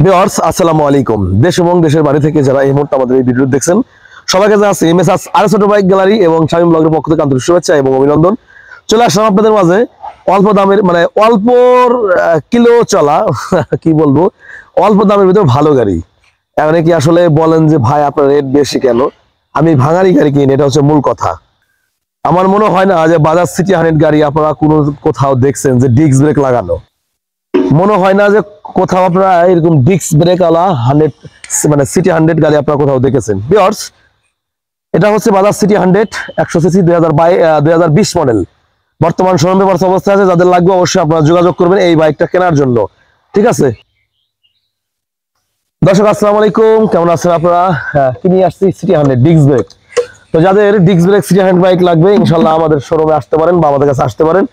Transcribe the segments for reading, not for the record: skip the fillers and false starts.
Viewers আসসালামু আলাইকুম। দেশ এবং দেশের বাড়ি থেকে যারা এই মুহূর্তে আমাদের এই ভিডিও দেখছেন সবাইকে জানাচ্ছি এমএসএস আর ছোট বাইক গ্যালারি এবং শামীম ব্লগের পক্ষ থেকে আন্তরিক শুভেচ্ছা এবং অভিনন্দন। চলে আসলাম আপনাদের মাঝে অল্প দামের অল্প কিলো চলা কি বলবো অল্প দামের ভিতরে ভালো গাড়ি। এখানে কি আসলে বলেন যে ভাই আপনার রেট বেশি কেন, আমি ভাঙারি গাড়ি কিনি, এটা হচ্ছে মূল কথা। আমার মনে হয় না যে বাজাজ সিটি 100 গাড়ি আপনারা কোনো কোথাও দেখছেন যে ডিস্ক ব্রেক লাগানো, মনে হয় না যে কোথাও আপনারা এরকম ডিস্ক ব্রেক আলা 100 সিটি 100 গাড়ি আপনারা কোথাও দেখেছেন। ভিউয়ার্স এটা হচ্ছে বাজাজ সিটি 100 100 সিসি 2020 মডেল, বর্তমান শোরুম পেপারস অবস্থায় আছে। যাদের লাগবে অবশ্যই আপনারা যোগাযোগ করবেন এই বাইকটা কেনার জন্য, ঠিক আছে। দর্শক আসসালামু আলাইকুম, কেমন আছেন আপনারা? কিনে আসছি সিটি 100 ডিস্ক ব্রেক। তো যাদের ডিস্ক ব্রেক সিটি 100 বাইক লাগবে ইনশাআল্লাহ আমাদের শোরুমে আসতে পারেন বা আমাদের কাছে আসতে পারেন।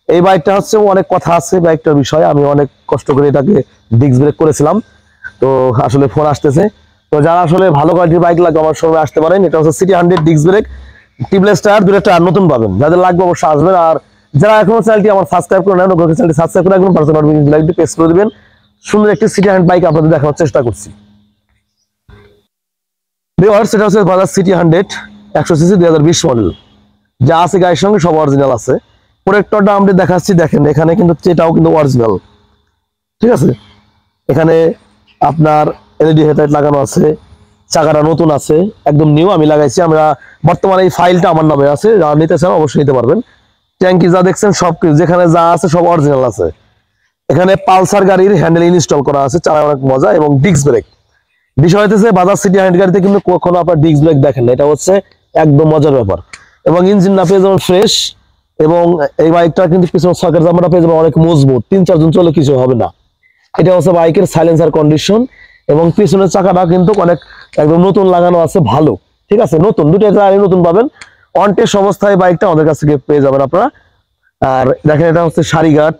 এই বাইকটা হচ্ছে অনেক কথা আছে বাইকটার বিষয়ে, আমি অনেক কষ্ট করে এটাকে ডিস্ক ব্রেক করেছিলাম, তো আসলে ফোন আসতেছে। তো যারা আসলে ভালো কোয়ালিটির বাইক লাগবে আমার শোরুমে আসতে পারেন। এটা হচ্ছে city 100 disc brake, tubeless tyre, দুটো টায়ার নতুন পাবেন। যাদের লাগবে অবশ্যই আসবেন। আর যারা এখনো চ্যানেলটি আমার সাবস্ক্রাইব করে নেন, চ্যানেলটি সাবস্ক্রাইব করে রাখবেন, পার্সোনাল লাইকটি প্রেস করে দিবেন। সুন্দর একটি সিটি 100 বাইক আপনাদের দেখানোর চেষ্টা করছি। ভিউয়ার্স এটা হচ্ছে বাজাজ সিটি 100 100 সিসি 2020 মডেল, যা আছে গাড়ির সঙ্গে সব অরিজিনাল আছে। প্রোটেক্টরটা আমি দেখাচ্ছি, দেখেন এখানে কিন্তু এটাও কিন্তু অরিজিনাল, ঠিক আছে। এখানে আপনার এলইডি হেডলাইট লাগানো আছে, চাকাটা নতুন আছে, একদম নিউ আমি লাগাইছি। আমরা বর্তমানে এই ফাইলটা আমার নামে আছে, যারা নিতে চান অবশ্যই নিতে পারবেন। ট্যাঙ্কি যা দেখছেন সব যেখানে যা আছে সব অরিজিনাল আছে। এখানে পালসার গাড়ির হ্যান্ডেল ইনস্টল করা আছে, চালানো অনেক মজা। এবং ডিস্ক ব্রেক বিষয় হচ্ছে বাজাজ সিটি 100 গাড়িতে কিন্তু কখনো আপনার ডিস্ক ব্রেক দেখেন না, এটা হচ্ছে একদম মজার ব্যাপার। এবং ইঞ্জিন না পেয়ে যাবেন ফ্রেশ, এবং এই বাইকটা কিন্তু পিছনে সকেট জামাটা পেয়ে যাবে অনেক মজবুত, 3-4 জন চলে কিছু হবে না। এটা হচ্ছে বাইকের সাইলেন্সার কন্ডিশন, এবং পিছনের চাকাটা কিন্তু অনেক একদম নতুন লাগানো আছে, ভালো, ঠিক আছে। নতুন দুটো টায়ারই নতুন পাবেন, অন টেস্ট অবস্থায় বাইকটা আমাদের কাছ থেকে পেয়ে যাবেন আপনারা। আর দেখেন এটা হচ্ছে সারিঘাট,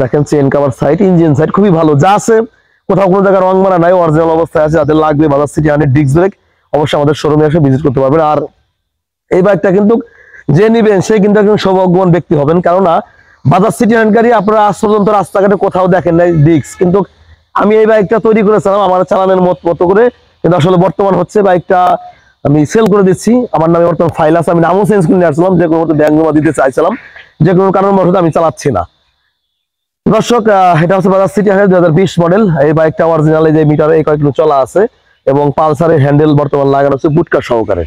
দেখেন chain cover side, engine side খুবই ভালো, যা আছে কোথাও কোনো জায়গায় রং মারা নাই, অরিজিনাল অবস্থায় আছে। যাদের লাগবে বাজাজ সিটি 100 ডিস্ক ব্রেক অবশ্যই আমাদের শোরুমে এসে ভিজিট করতে পারবেন। আর এই বাইকটা কিন্তু যে নিবেন সে কিন্তু একজন সৌভাগ্যবান ব্যক্তি হবেন, কেননা বাজাজ সিটি 100 গাড়ি আপনারা আজ পর্যন্ত রাস্তাঘাটে কোথাও দেখেন নাই ডিস্ক। কিন্তু আমি এই বাইকটা তৈরি করেছিলাম আমার চালানোর মতো করে, কিন্তু আসলে বর্তমান হচ্ছে বাইকটা আমি সেল করে দিচ্ছি। আমার নামে বর্তমান ফাইল আছে, আমি নামও চেঞ্জ করে নিয়ে আসছিলাম, যে কোনো ব্যাংক জমা দিতে চাইছিলাম, যে কোনো কারণবশত আমি চালাচ্ছি না। দর্শক এটা হচ্ছে বাজাজ সিটি 100 2020 মডেল। এই বাইকটা অরিজিনাল, যে মিটারে এই কয়েকগুলো চলা আছে, এবং পালসারের হ্যান্ডেল বর্তমান লাগানো হচ্ছে বুটকা সহকারে।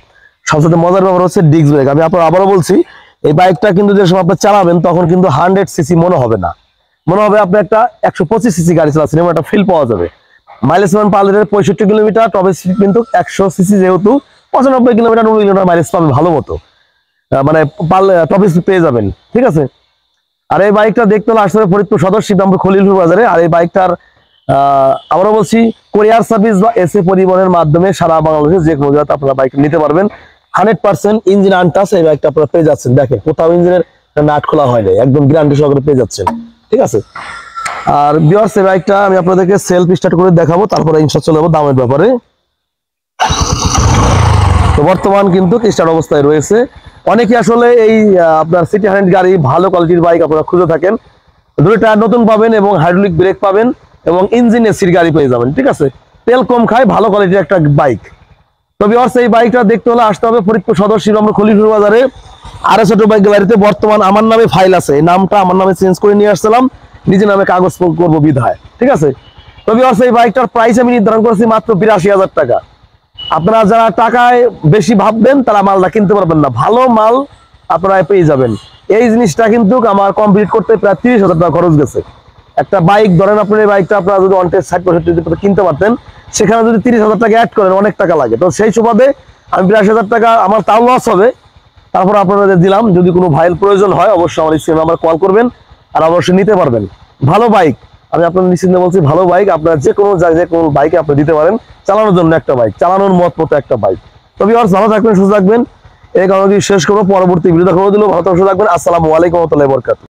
সবচেয়ে মজার ব্যাপার হচ্ছে ডিস্ক ব্রেক। আমি আপনার আবারও বলছি এই বাইকটা কিন্তু যে সময় আপনি চালাবেন তখন কিন্তু 100 সিসি মনে হবে না, মনে হবে আপনি একটা 125 সিসি গাড়ি চালাচ্ছেন, এমন একটা ফিল পাওয়া যাবে। মাইলেজ পাবেন পার 65 কিলোমিটার, টপ স্পিড কিন্তু 100 সিসি, যেহেতু 95 কিলোমিটার 90 কিলোমিটার মাইলেজ পাবেন ভালো মতো, টপ স্পিড পেয়ে যাবেন, ঠিক আছে। আর এই বাইকটা দেখতে হলে আসতে হবে ফরিদপুর সদর শিবরামপুর খলিলপুর বাজারে। আর এই বাইকটার আবারও বলছি কোরিয়ার সার্ভিস বা এসএ পরিবহনের মাধ্যমে সারা বাংলাদেশে যে কোনো জায়গাতে আপনারা বাইক নিতে পারবেন। 100% ইঞ্জিন আনটাচ এই বাইকটা আপনারা পেয়ে যাচ্ছেন। দেখেন কোথাও ইঞ্জিনের নাট খোলা হয় নাই, একদম গ্যারান্টি সহকারে পেয়ে যাচ্ছেন, ঠিক আছে। আর ভিউয়ার্স এই বাইকটা আমি আপনাদেরকে সেলফ স্টার্ট করে দেখাবো, তারপরে ইনশাআল্লাহ চলে যাবো দামের ব্যাপারে। তো বর্তমান কিন্তু স্টার্ট অবস্থায় রয়েছে। অনেকে আসলে এই আপনার সিটি 100 গাড়ি ভালো কোয়ালিটির বাইক আপনারা খুঁজে থাকেন, দুটো টায়ার নতুন পাবেন এবং হাইড্রোলিক ব্রেক পাবেন এবং ইঞ্জিন এসির গাড়ি পেয়ে যাবেন, ঠিক আছে। তেল কম খায়, ভালো কোয়ালিটির একটা বাইক। তো ভিউয়ার্স এই বাইকটা দেখতে হলে আসতে হবে ফরিদপুর সদর শিবরামপুর খলিলপুর বাজারে আর ছোট বাইক গ্যালারিতে। বর্তমান আমার নামে ফাইল আছে, এই নামটা আমার নামে চেঞ্জ করে নিয়ে আসছিলাম, নিজের নামে কাগজ করবো বিধায়, ঠিক আছে। তো ভিউয়ার্স এই বাইকটার প্রাইস আমি নির্ধারণ করেছি মাত্র 82,000 টাকা। আপনারা যারা টাকায় বেশি ভাববেন তারা মালটা কিনতে পারবেন না, ভালো মাল আপনারা পেয়ে যাবেন। এই জিনিসটা কিন্তু আমার কমপ্লিট করতে প্রায় 30,000 টাকা খরচ গেছে। একটা বাইক ধরেন আপনার এই বাইকটা আপনারা যদি অন টেস্ট 60% কিনতে পারতেন, সেখানে যদি 30,000 টাকা অ্যাড করেন অনেক টাকা লাগে। তো সেই সুবাদে আমি 82,000 টাকা আমার তাও লস হবে, তারপর আপনাদের দিলাম। যদি কোনো ভাইয়ের প্রয়োজন হয় অবশ্যই আমার স্ক্রিনে নাম্বার কল করবেন, আর অবশ্যই নিতে পারবেন। ভালো বাইক আমি আপনার নিশ্চিন্তে বলছি, ভালো বাইক আপনারা যে কোনো জায়গায় যে কোনো বাইকে আপনি দিতে পারেন, চালানোর জন্য একটা বাইক, চালানোর মতো একটা বাইক। তবে আর ভালো থাকবেন, সুস্থ থাকবেন। এই কারণে শেষ করবো, পরবর্তী ভিডিও দেখাবো দিল। ভালো থাকবেন, আসসালামু আলাইকুম ওয়া রাহমাতুল্লাহি ওয়া বারাকাতুহু।